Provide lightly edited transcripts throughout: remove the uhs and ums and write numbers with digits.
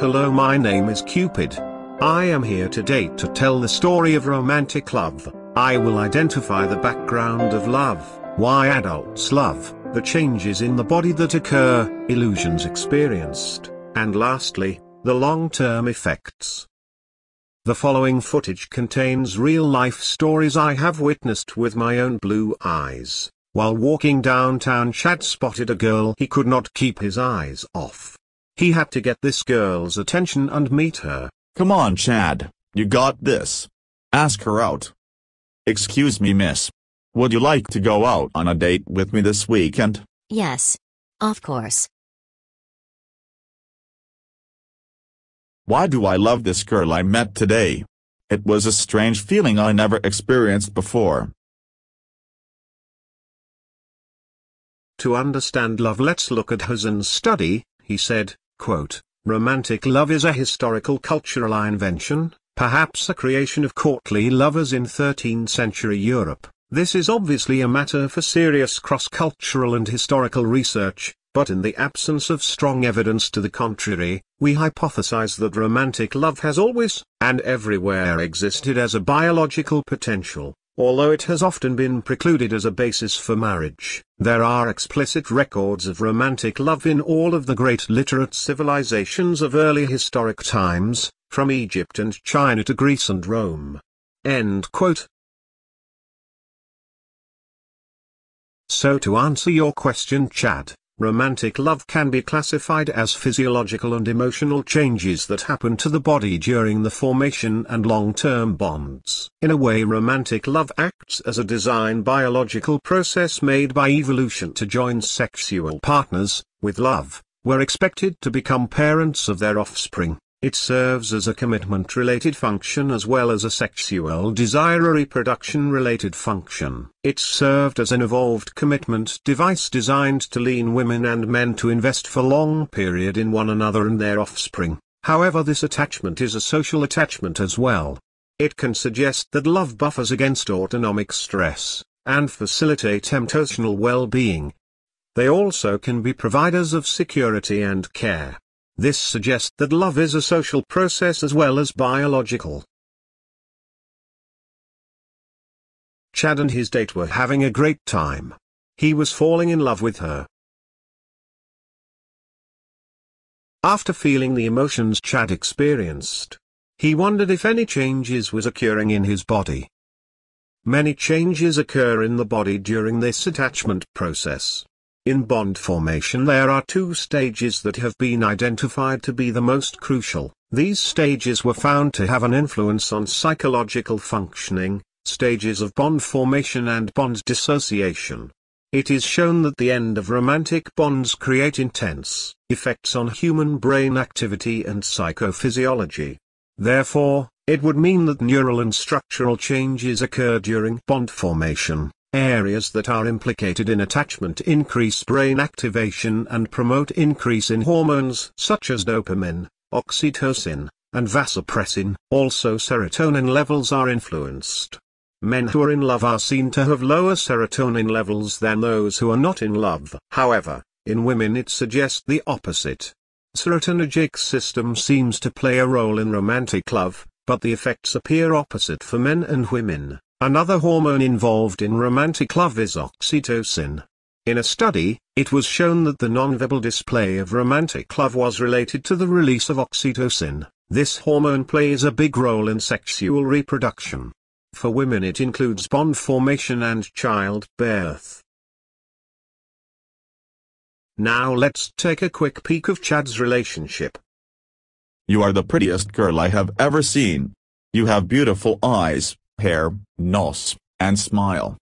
Hello, my name is Cupid. I am here today to tell the story of romantic love. I will identify the background of love, why adults love, the changes in the body that occur, illusions experienced, and lastly, the long-term effects. The following footage contains real-life stories I have witnessed with my own blue eyes. While walking downtown, Chad spotted a girl he could not keep his eyes off. He had to get this girl's attention and meet her. Come on, Chad, you got this. Ask her out. Excuse me, miss. Would you like to go out on a date with me this weekend? Yes. Of course. Why do I love this girl I met today? It was a strange feeling I never experienced before. To understand love, let's look at Husserl's study. He said, quote, "Romantic love is a historical cultural invention, perhaps a creation of courtly lovers in 13th century Europe. This is obviously a matter for serious cross-cultural and historical research, but in the absence of strong evidence to the contrary, we hypothesize that romantic love has always, and everywhere existed as a biological potential, although it has often been precluded as a basis for marriage. There are explicit records of romantic love in all of the great literate civilizations of early historic times, from Egypt and China to Greece and Rome." End quote. So to answer your question, Chad, romantic love can be classified as physiological and emotional changes that happen to the body during the formation and long-term bonds. In a way, romantic love acts as a design biological process made by evolution to join sexual partners, with love, were expected to become parents of their offspring. It serves as a commitment-related function as well as a sexual desire or reproduction-related function. It served as an evolved commitment device designed to lean women and men to invest for long period in one another and their offspring. However, this attachment is a social attachment as well. It can suggest that love buffers against autonomic stress, and facilitate emotional well-being. They also can be providers of security and care. This suggests that love is a social process as well as biological. Chad and his date were having a great time. He was falling in love with her. After feeling the emotions Chad experienced, he wondered if any changes was occurring in his body. Many changes occur in the body during this attachment process. In bond formation, there are two stages that have been identified to be the most crucial. These stages were found to have an influence on psychological functioning, stages of bond formation and bond dissociation. It is shown that the end of romantic bonds create intense effects on human brain activity and psychophysiology. Therefore, it would mean that neural and structural changes occur during bond formation. Areas that are implicated in attachment increase brain activation and promote increase in hormones such as dopamine, oxytocin, and vasopressin. Also, serotonin levels are influenced. Men who are in love are seen to have lower serotonin levels than those who are not in love. However, in women it suggests the opposite. Serotonergic system seems to play a role in romantic love, but the effects appear opposite for men and women. Another hormone involved in romantic love is oxytocin. In a study, it was shown that the nonverbal display of romantic love was related to the release of oxytocin. This hormone plays a big role in sexual reproduction. For women it includes bond formation and childbirth. Now let's take a quick peek of Chad's relationship. You are the prettiest girl I have ever seen. You have beautiful eyes, hair, nose, and smile.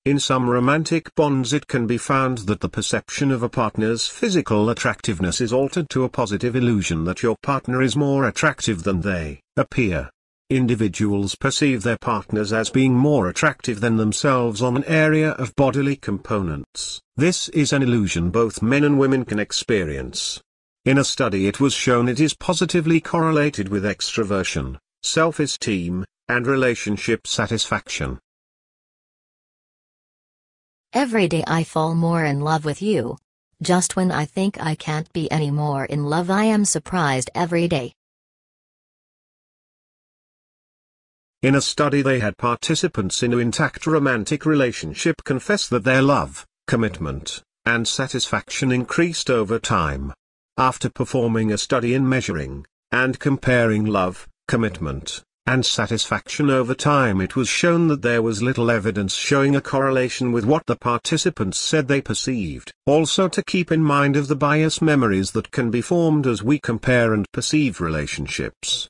In some romantic bonds it can be found that the perception of a partner's physical attractiveness is altered to a positive illusion that your partner is more attractive than they appear. Individuals perceive their partners as being more attractive than themselves on an area of bodily components. This is an illusion both men and women can experience. In a study it was shown it is positively correlated with extroversion, self-esteem, and relationship satisfaction. Every day I fall more in love with you. Just when I think I can't be any more in love, I am surprised every day. In a study they had participants in an intact romantic relationship confess that their love, commitment, and satisfaction increased over time. After performing a study in measuring and comparing love, commitment, and satisfaction over time, it was shown that there was little evidence showing a correlation with what the participants said they perceived. Also, to keep in mind of the bias memories that can be formed as we compare and perceive relationships.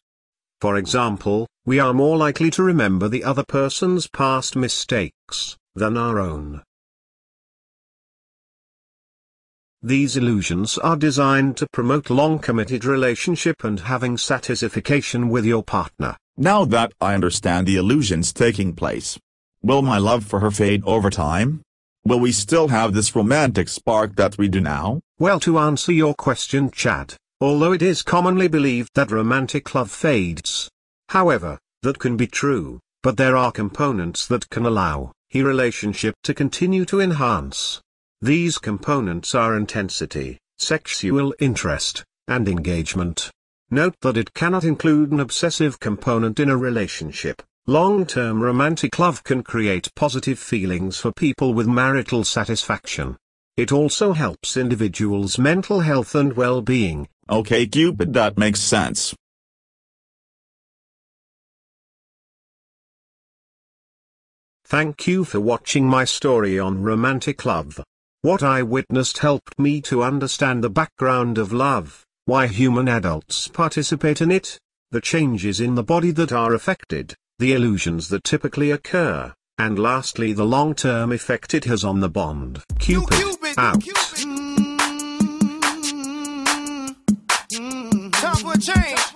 For example, we are more likely to remember the other person's past mistakes than our own. These illusions are designed to promote long-committed relationship and having satisfaction with your partner. Now that I understand the illusions taking place, will my love for her fade over time? Will we still have this romantic spark that we do now? Well, to answer your question, Chad, although it is commonly believed that romantic love fades, however, that can be true, but there are components that can allow a relationship to continue to enhance. These components are intensity, sexual interest, and engagement. Note that it cannot include an obsessive component in a relationship. Long-term romantic love can create positive feelings for people with marital satisfaction. It also helps individuals' mental health and well-being. Okay, Cupid, that makes sense. Thank you for watching my story on romantic love. What I witnessed helped me to understand the background of love, why human adults participate in it, the changes in the body that are affected, the illusions that typically occur, and lastly the long-term effect it has on the bond. Cupid, out. Time for a change.